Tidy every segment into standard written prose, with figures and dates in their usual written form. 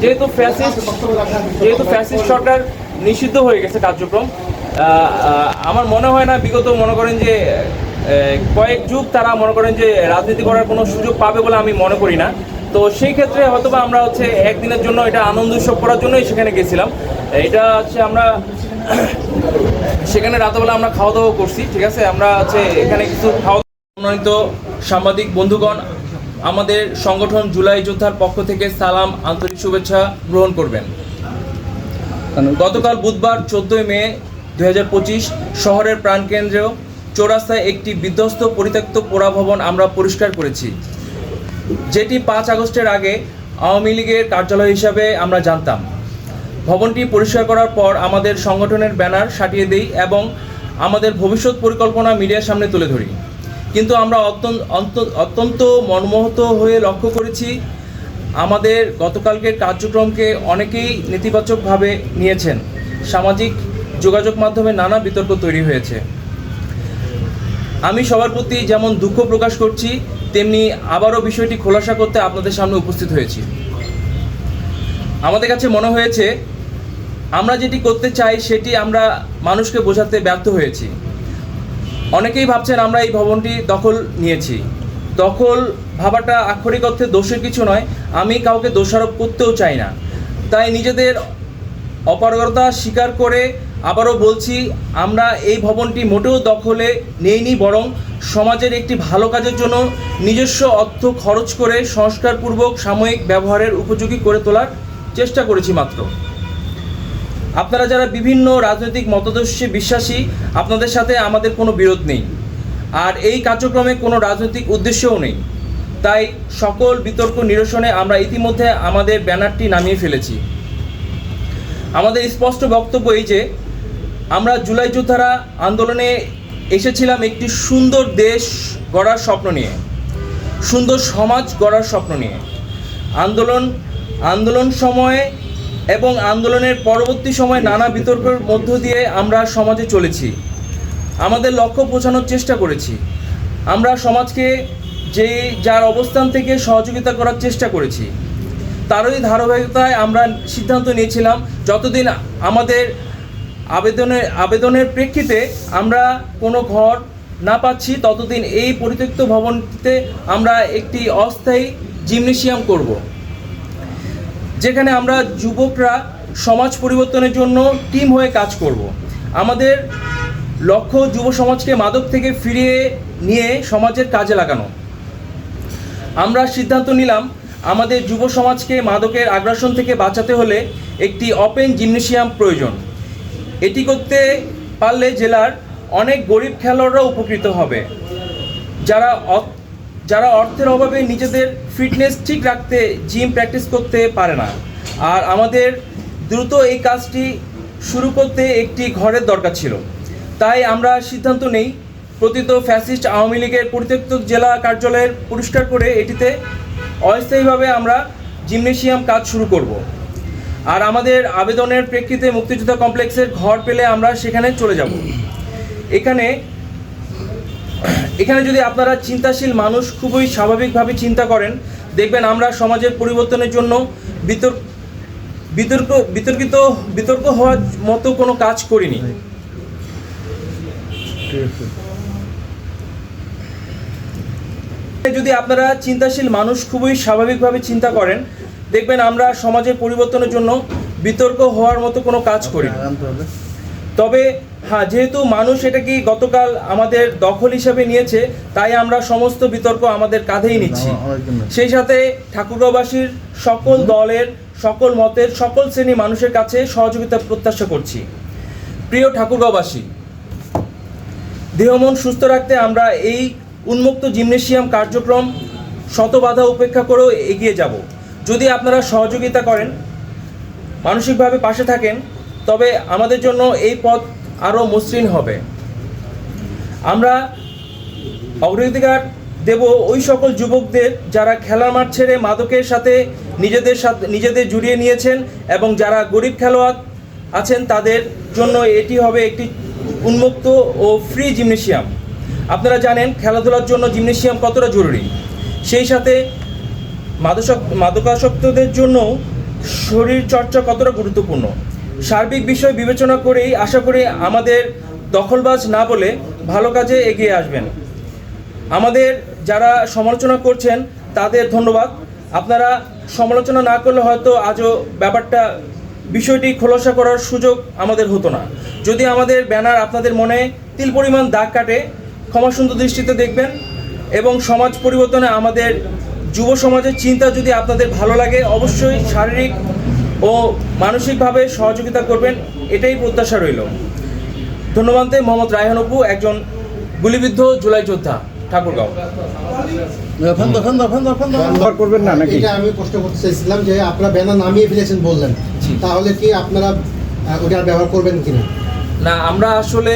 যেহেতু ফ্যাসিস্ট সরকার নিষিদ্ধ হয়ে গেছে কার্যক্রম, আমার মনে হয় না বিগত মনে করেন যে কয়েক যুগ তারা মনে করেন যে রাজনীতি করার কোনো সুযোগ পাবে বলে আমি মনে করি না। তো সেই ক্ষেত্রে হয়তোবা আমরা একদিনের জন্য এটা আনন্দ উৎসব করার জন্যই সেখানে গেছিলাম। এটা আমরা সেখানে রাতেবেলা আমরা খাওয়া দাওয়া করছি, ঠিক আছে। আমরা এখানে কিছু খাওয়া সম্মানিত সাংবাদিক বন্ধুগণ, আমাদের সংগঠন জুলাই যোদ্ধার পক্ষ থেকে সালাম, আন্তরিক শুভেচ্ছা গ্রহণ করবেন। গতকাল বুধবার 14 মে 2025 শহরের প্রাণকেন্দ্র চৌরাস্তায় একটি বিধ্বস্ত পরিত্যক্ত পোড়া ভবন আমরা পরিষ্কার করেছি, যেটি 5 আগস্টের আগে আওয়ামী লীগের কার্যালয় হিসাবে আমরা জানতাম। ভবনটি পরিষ্কার করার পর আমাদের সংগঠনের ব্যানার সাটিয়ে দিই এবং আমাদের ভবিষ্যৎ পরিকল্পনা মিডিয়ার সামনে তুলে ধরি। কিন্তু আমরা অত্যন্ত মর্মাহত হয়ে লক্ষ্য করেছি, আমাদের গতকালকের কার্যক্রমকে অনেকেই নেতিবাচকভাবে নিয়েছেন। সামাজিক যোগাযোগ মাধ্যমে নানা বিতর্ক তৈরি হয়েছে। আমি সবার প্রতি যেমন দুঃখ প্রকাশ করছি, তেমনি আবারও বিষয়টি খোলাসা করতে আপনাদের সামনে উপস্থিত হয়েছি। আমাদের কাছে মনে হয়েছে আমরা যেটি করতে চাই সেটি আমরা মানুষকে বোঝাতে ব্যর্থ হয়েছি। অনেকেই ভাবছেন আমরা এই ভবনটি দখল নিয়েছি। দখল ভাবাটা আক্ষরিক অর্থে দোষের কিছু নয়, আমি কাউকে দোষারোপ করতেও চাই না। তাই নিজেদের অপারগতা স্বীকার করে আবারও বলছি, আমরা এই ভবনটি মোটেও দখলে নেইনি, বরং সমাজের একটি ভালো কাজের জন্য নিজস্ব অর্থ খরচ করে সংস্কারপূর্বক সাময়িক ব্যবহারের উপযোগী করে তোলার চেষ্টা করেছি মাত্র। আপনারা যারা বিভিন্ন রাজনৈতিক মতাদর্শে বিশ্বাসী, আপনাদের সাথে আমাদের কোনো বিরোধ নেই, আর এই কার্যক্রমে কোনো রাজনৈতিক উদ্দেশ্যও নেই। তাই সকল বিতর্ক নিরসনে আমরা ইতিমধ্যে আমাদের ব্যানারটি নামিয়ে ফেলেছি। আমাদের স্পষ্ট বক্তব্য এই যে, আমরা জুলাই যোদ্ধারা আন্দোলনে এসেছিলাম একটি সুন্দর দেশ গড়ার স্বপ্ন নিয়ে, সুন্দর সমাজ গড়ার স্বপ্ন নিয়ে। আন্দোলন সময়ে এবং আন্দোলনের পরবর্তী সময়ে নানা বিতর্কের মধ্য দিয়ে আমরা সমাজে চলেছি, আমাদের লক্ষ্য পৌঁছানোর চেষ্টা করেছি। আমরা সমাজকে যার অবস্থান থেকে সহযোগিতা করার চেষ্টা করেছি, তারই ধারাবাহিকতায় আমরা সিদ্ধান্ত নিয়েছিলাম যতদিন আমাদের আবেদনের প্রেক্ষিতে আমরা কোনো ঘর না পাচ্ছি, ততদিন এই পরিত্যক্ত ভবনটিতে আমরা একটি অস্থায়ী জিমনেশিয়াম করব, যেখানে আমরা যুবকরা সমাজ পরিবর্তনের জন্য টিম হয়ে কাজ করব। আমাদের লক্ষ্য যুব সমাজকে মাদক থেকে ফিরিয়ে নিয়ে সমাজের কাজে লাগানো। আমরা সিদ্ধান্ত নিলাম আমাদের যুব সমাজকে মাদকের আগ্রাসন থেকে বাঁচাতে হলে একটি ওপেন জিমনেশিয়াম প্রয়োজন। এটি করতে পারলে জেলার অনেক গরিব খেলোয়াড়রা উপকৃত হবে, যারা অর্থের অভাবে নিজেদের ফিটনেস ঠিক রাখতে জিম প্র্যাকটিস করতে পারে না। আর আমাদের দ্রুত এই কাজটি শুরু করতে একটি ঘরের দরকার ছিল। তাই আমরা সিদ্ধান্ত নেই প্রতীত ফ্যাসিস্ট আওয়ামী লীগের পরিত্যক্ত জেলা কার্যালয়ের পরিষ্কার করে এটিতে অস্থায়ীভাবে আমরা জিমনেশিয়াম কাজ শুরু করব। আর আমাদের আবেদনের প্রেক্ষিতে মুক্তিযোদ্ধা কমপ্লেক্সের ঘর পেলে আমরা সেখানে চলে যাব। এখানে যদি আপনারা চিন্তাশীল মানুষ খুবই স্বাভাবিকভাবে চিন্তা করেন, দেখবেন আমরা সমাজের পরিবর্তনের জন্য বিতর্ক হওয়ার মতো কোনো কাজ করিনি। যদি আপনারা চিন্তাশীল মানুষ খুবই স্বাভাবিকভাবে চিন্তা করেন, দেখবেন আমরা সমাজের পরিবর্তনের জন্য বিতর্ক হওয়ার মতো কোনো কাজ করি। তবে হ্যাঁ, যেহেতু মানুষ এটাকে গতকাল আমাদের দখল হিসাবে নিয়েছে, তাই আমরা সমস্ত বিতর্ক আমাদের কাঁধেই নিচ্ছি। সেই সাথে ঠাকুরগাঁওবাসীর সকল দলের, সকল মতের, সকল শ্রেণী মানুষের কাছে সহযোগিতা প্রত্যাশা করছি। প্রিয় ঠাকুরগাঁওবাসী, দেহ মন সুস্থ রাখতে আমরা এই উন্মুক্ত জিমনেশিয়াম কার্যক্রম শত বাধা উপেক্ষা করেও এগিয়ে যাব। যদি আপনারা সহযোগিতা করেন, মানসিকভাবে পাশে থাকেন, তবে আমাদের জন্য এই পথ আরও মসৃণ হবে। আমরা অগ্রাধিকার দেব ওই সকল যুবকদের যারা খেলার মাঠ ছেড়ে মাদকের সাথে নিজেদের জুড়িয়ে নিয়েছেন, এবং যারা গরিব খেলোয়াড় আছেন তাদের জন্য এটি হবে একটি উন্মুক্ত ও ফ্রি মাদকাসক্তদের জন্য শরীর চর্চা কতটা গুরুত্বপূর্ণ সার্বিক বিষয় বিবেচনা করেই আশা করি আমাদের দখলবাজ না বলে ভালো কাজে এগিয়ে আসবেন। আমাদের যারা সমালোচনা করছেন তাদের ধন্যবাদ। আপনারা সমালোচনা না করলে হয়তো আজও বিষয়টি খোলাসা করার সুযোগ আমাদের হতো না। যদি আমাদের ব্যানার আপনাদের মনে তিল পরিমাণ দাগ কাটে ক্ষমাসুন্দর দৃষ্টিতে দেখবেন এবং সমাজ পরিবর্তনে আমাদের যুব সমাজের চিন্তা যদি আপনাদের ভালো লাগে অবশ্যই শারীরিক ও মানসিকভাবে সহযোগিতা করবেন, এটাই প্রত্যাশা রইল। ধন্যবাদ। মোহাম্মদ রায়হান অপু, একজন গুলিবিদ্ধ জুলাই যোদ্ধা, ঠাকুরগাঁও। করবেন না নাকি? এটা আমি প্রশ্ন করতে চাইছিলাম যে আপনারা ব্যানার নামিয়ে ফেলেছেন বললেন, তাহলে কি আপনারা ওটা আর ব্যবহার করবেন কিনা? না, আমরা আসলে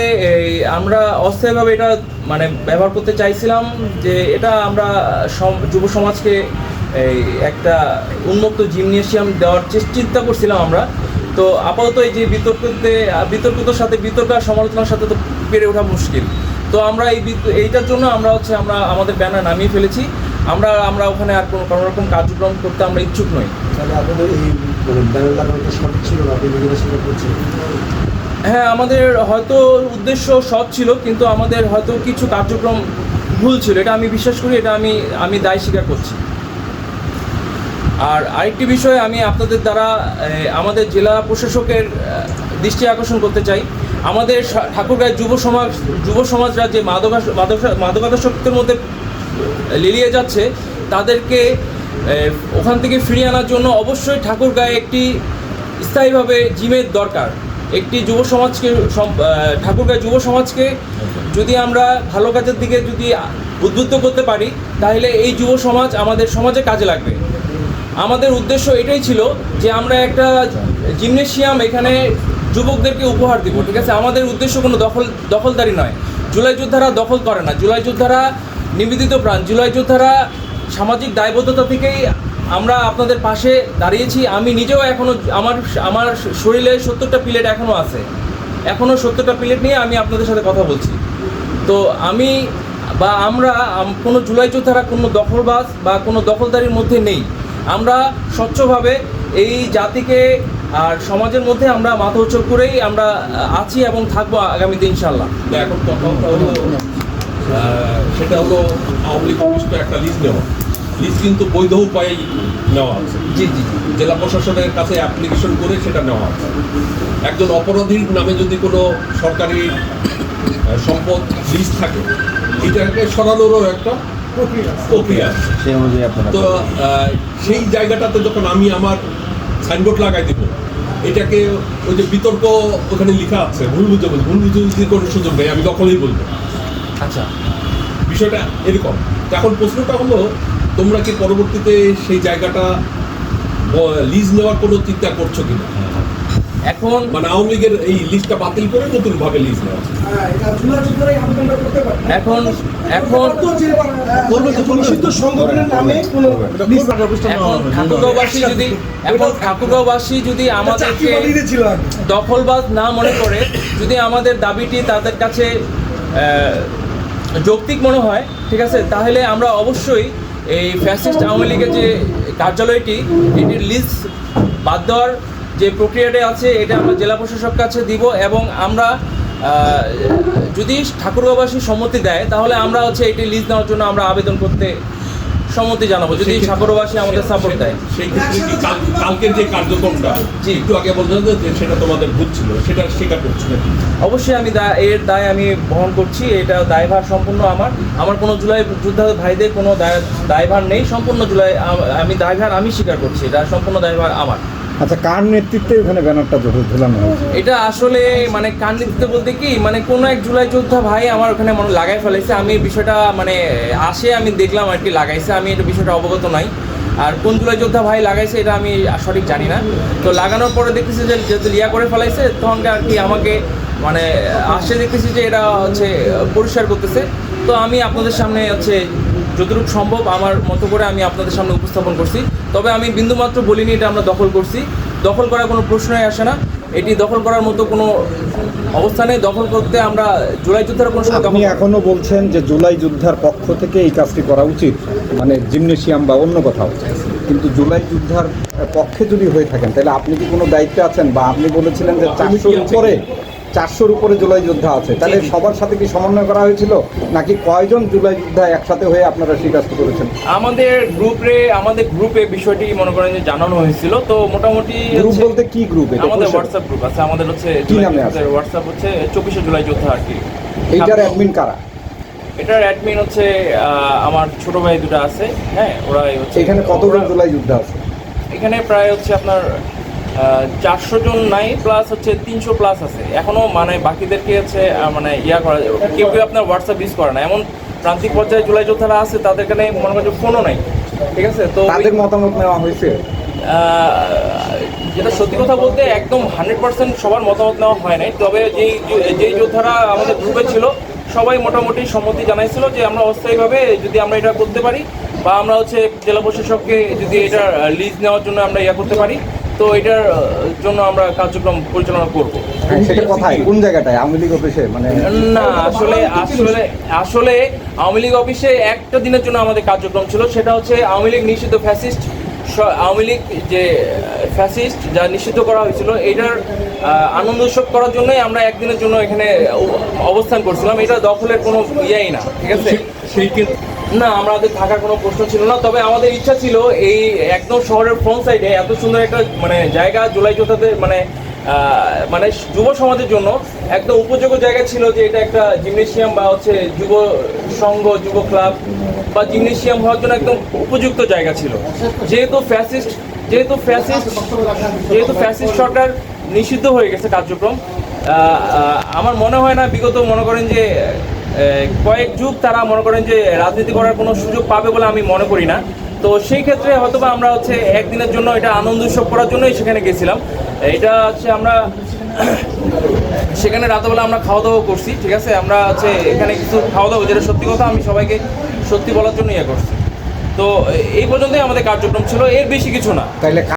আমরা অস্থায়ীভাবে এটা মানে ব্যবহার করতে চাইছিলাম যে এটা আমরা যুব সমাজকে একটা উন্মুক্ত জিমনেশিয়াম দেওয়ার চিন্তা করছিলাম আমরা। তো আপাতত এই যে বিতর্কতার সাথে বিতর্ক আর সমালোচনার সাথে তো পেরে ওঠা মুশকিল। তো আমরা এইটার জন্য আমরা আমাদের ব্যানার নামিয়ে ফেলেছি। আমরা ওখানে আর কোনো রকম কার্যক্রম করতে আমরা ইচ্ছুক নই। তাহলে আপনাদের এই ব্যানার লাগানোটা সঠিক ছিল না, আপনি নিজেরা সেটা করছেন? হ্যাঁ, আমাদের হয়তো উদ্দেশ্য সৎ ছিল, কিন্তু আমাদের হয়তো কিছু কার্যক্রম ভুল ছিল, এটা আমি বিশ্বাস করি, এটা আমি দায় স্বীকার করছি। আর আরেকটি বিষয় আমি আপনাদের দ্বারা আমাদের জেলা প্রশাসকের দৃষ্টি আকর্ষণ করতে চাই। আমাদের ঠাকুরগাঁয়ের যুব সমাজরা যে মাদকাসক্তের মধ্যে লিলিয়ে যাচ্ছে তাদেরকে ওখান থেকে ফিরিয়ে আনার জন্য অবশ্যই ঠাকুরগাঁয়ে একটি স্থায়ীভাবে জিমের দরকার। একটি ঠাকুরগাঁয় যুব সমাজকে যদি আমরা ভালো কাজের দিকে যদি উদ্বুদ্ধ করতে পারি তাহলে এই যুব সমাজ আমাদের সমাজে কাজে লাগবে। আমাদের উদ্দেশ্য এটাই ছিল যে আমরা একটা জিমনেশিয়াম এখানে যুবকদেরকে উপহার দিব, ঠিক আছে? আমাদের উদ্দেশ্য কোনো দখলদারি নয়। জুলাই যোদ্ধারা দখল করে না, জুলাই যোদ্ধারা নিবেদিত প্রাণ, জুলাই যোদ্ধারা সামাজিক দায়বদ্ধতা থেকেই আমরা আপনাদের পাশে দাঁড়িয়েছি। আমি নিজেও এখনও আমার শরীরে 70টা প্লেট এখনও আছে, এখনও 70টা প্লেট নিয়ে আমি আপনাদের সাথে কথা বলছি। তো আমরা কোনো জুলাই যোদ্ধারা কোনো দখলবাজ বা কোনো দখলদারির মধ্যে নেই। আমরা স্বচ্ছভাবে এই জাতিকে আর সমাজের মধ্যে আমরা মাথা উঁচু করেই আমরা আছি এবং থাকবো আগামীতে ইনশাল্লাহ। এখন কথা হলো সেটা হলো আওয়ামী লীগ অফিসটা একটা লিস্ট নেওয়া, লিস্ট কিন্তু বৈধ উপায়ে নেওয়া আছে। জি জি, জেলা প্রশাসনের কাছে অ্যাপ্লিকেশন করে সেটা নেওয়া আছে। একজন অপরাধীর নামে যদি কোনো সরকারি সম্পদ লিস্ট থাকে এটাকে সরানোরও একটা প্রক্রিয়া আছে। তো সেই জায়গাটাতে যখন আমি আমার সাইনবোর্ড লাগাই দিব, এটাকে ওই যে বিতর্ক ওখানে লেখা আছে, ভুল বুঝাবুঝির কোনো সুযোগ নেই, আমি দখলেই বলবো। আচ্ছা, বিষয়টা এরকম। এখন প্রশ্নটা হলো তোমরা কি পরবর্তীতে সেই জায়গাটা লিজ নেওয়ার কোনো চিন্তা করছো কিনা? এখন মানে আওয়ামী লীগের এই লিস্টটা বাতিল করে নতুন ভাবে লিজ নেওয়া। এখন ঠাকুরগাঁওবাসী যদি আমাদেরকে দখলবাজ না মনে করে, যদি আমাদের দাবিটি তাদের কাছে যৌক্তিক মনে হয়, ঠিক আছে, তাহলে আমরা অবশ্যই এই ফ্যাসিস্ট আওয়ামী লীগের যে কার্যালয়টি এটির লিজ বাদ দেওয়ার যে প্রক্রিয়াটা আছে এটা আমরা জেলা প্রশাসক কাছে দিব। এবং আমরা যদি ঠাকুরগাঁওবাসী সম্মতি দেয় তাহলে আমরা এটি লিজ নেওয়ার জন্য আমরা আবেদন করতে সম্মতি জানাবো, যদি ঠাকুরগাঁওবাসী আমাদের সাপোর্ট দেয়। সেই ক্ষেত্রে কি কালকের যে কার্যক্রমটা একটু আগে বলছেন যে সেটা তোমাদের ভুল ছিল, সেটা স্বীকার করছি নাকি? অবশ্যই আমি এর দায় আমি বহন করছি, এটা দায়ভার সম্পূর্ণ আমার কোনো জুলাই যোদ্ধা ভাইদের কোনো দায়ভার নেই, সম্পূর্ণ আমি দায়ভার আমি স্বীকার করছি, এটা সম্পূর্ণ দায়ভার আমার। আচ্ছা, কার নেতৃত্বে ওখানে ব্যানারটা ঝোলানো হয়েছে? এটা আসলে মানে কার নেতৃত্বে বলতে কি, মানে কোনো এক জুলাই যোদ্ধা ভাই আমার ওখানে লাগাই ফেলেছে। আমি বিষয়টা আমি দেখলাম আর কি লাগাইছে, আমি এটা বিষয়টা অবগত নাই। আর কোন জুলাই যোদ্ধা ভাই লাগাইছে এটা আমি সঠিক জানি না। তো লাগানোর পরে দেখতেছি যে যেহেতু লিয়া করে ফেলাইছে, তখন আর কি আমাকে দেখতেছি যে এটা পরিষ্কার করতেছে। তো আমি আপনাদের সামনে যতটুকু সম্ভব আমার মতো করে আমি আপনাদের সামনে উপস্থাপন করছি। তবে আমি বিন্দুমাত্র বলিনি এটা আমরা দখল করছি, দখল করার কোনো প্রশ্নই আসে না, এটি দখল করার মতো কোনো অবস্থানে দখল করতে আমরা জুলাই যোদ্ধার কোনো সময়। আপনি এখনো বলছেন যে জুলাই যোদ্ধার পক্ষ থেকে এই কাজটি করা উচিত, মানে জিমনেশিয়াম বা অন্য কোথাও? কিন্তু জুলাই যুদ্ধার পক্ষে যদি হয়ে থাকেন তাহলে আপনি কি কোনো দায়িত্বে আছেন? বা আপনি বলেছিলেন যে 400-র উপরে জুলাই যোদ্ধা আছে, তাহলে জি। সবার সাথে কি সমন্বয় করা হয়েছিল, নাকি কয়জন জুলাই যোদ্ধা একসাথে হয়ে আপনারা সেই কাজটা করেছেন? আমাদের গ্রুপে বিষয়টি মনে করেন যে জানানো হয়েছিল। তো মোটামুটি গ্রুপ বলতে কি গ্রুপ? এটা আমাদের পরিষ্কার- হোয়াটসঅ্যাপ গ্রুপ আছে, আমাদের হচ্ছে কি নামে আছে? হোয়াটসঅ্যাপ হচ্ছে 24শে জুলাই যোদ্ধা আর কি। এইটার অ্যাডমিন কারা? এটার অ্যাডমিন হচ্ছে আমার ছোট ভাই দুটো আছে, হ্যাঁ, ওরাই হচ্ছে। এখানে কতজন জুলাই যোদ্ধা আছে? এখানে প্রায় হচ্ছে আপনার 400 জন নাই, প্লাস হচ্ছে 300 প্লাস আছে এখনো, মানে বাকিদেরকে হচ্ছে মানে করা যাবে। কেউ কেউ আপনার হোয়াটসঅ্যাপ ইউজ করে না, এমন প্রান্তিক পর্যায়ে জুলাই যোদ্ধারা আছে তাদের এখানে মনে করেন ফোনও নাই, ঠিক আছে। তো তাদের মতামত নেওয়া হয়েছে? যেটা সত্যি কথা বলতে একদম 100% সবার মতামত নেওয়া হয় নাই, তবে যেই যোদ্ধারা আমাদের গ্রুপে ছিল সবাই মোটামুটি সম্মতি জানাইছিল যে আমরা অস্থায়ীভাবে যদি আমরা এটা করতে পারি, বা আমরা হচ্ছে জেলা প্রশাসককে যদি এটা লিজ নেওয়ার জন্য আমরা করতে পারি, তো এটার জন্য আমরা কার্যক্রম পরিচালনা করব। সেটা কোথায়, কোন জায়গাটায়? আওয়ামী লীগ অফিসে? মানে না, আসলে আওয়ামী লীগ অফিসে একটা দিনের জন্য আমাদের কার্যক্রম ছিল, সেটা হচ্ছে আওয়ামী লীগ নিষিদ্ধ ফ্যাসিস্ট, আওয়ামী লীগ যে ফ্যাসিস্ট যা নিষিদ্ধ করা হয়েছিল এটার আনন্দ উৎসব করার জন্যই আমরা একদিনের জন্য এখানে অবস্থান করছিলাম। এটা দখলের কোনো ইয়েই না, ঠিক আছে। সেই ক্ষেত্রে না, আমাদের থাকার কোনো প্রশ্ন ছিল না, তবে আমাদের ইচ্ছা ছিল এই একদম শহরের ফ্রন্ট সাইডে এত সুন্দর একটা মানে জায়গা জুলাই যোদ্ধাদের মানে যুব সমাজের জন্য একদম উপযোগ্য জায়গা ছিল, যে এটা একটা জিমনেশিয়াম বা হচ্ছে যুব সংঘ, যুব ক্লাব বা জিমনেশিয়াম হওয়ার জন্য একদম উপযুক্ত জায়গা ছিল। যেহেতু ফ্যাসিস্ট সরকার নিষিদ্ধ হয়ে গেছে কার্যক্রম, আমার মনে হয় না বিগত মনে করেন যে কয়েক যুগ তারা মনে করেন যে রাজনীতি করার কোনো সুযোগ পাবে বলে আমি মনে করি না। তো সেই ক্ষেত্রে হয়তোবা আমরা হচ্ছে একদিনের জন্য এটা আনন্দ উৎসব করার জন্যই সেখানে গেছিলাম। এটা হচ্ছে আমরা সেখানে রাতেবেলা আমরা খাওয়া দাওয়া করছি, ঠিক আছে। আমরা হচ্ছে এখানে কিছু খাওয়া দাওয়া, যেটা সত্যি কথা আমি সবাইকে সত্যি বলার জন্য করছি। তো এই পর্যন্তই আমাদের কার্যক্রম ছিল, এর বেশি কিছু না। তাইলে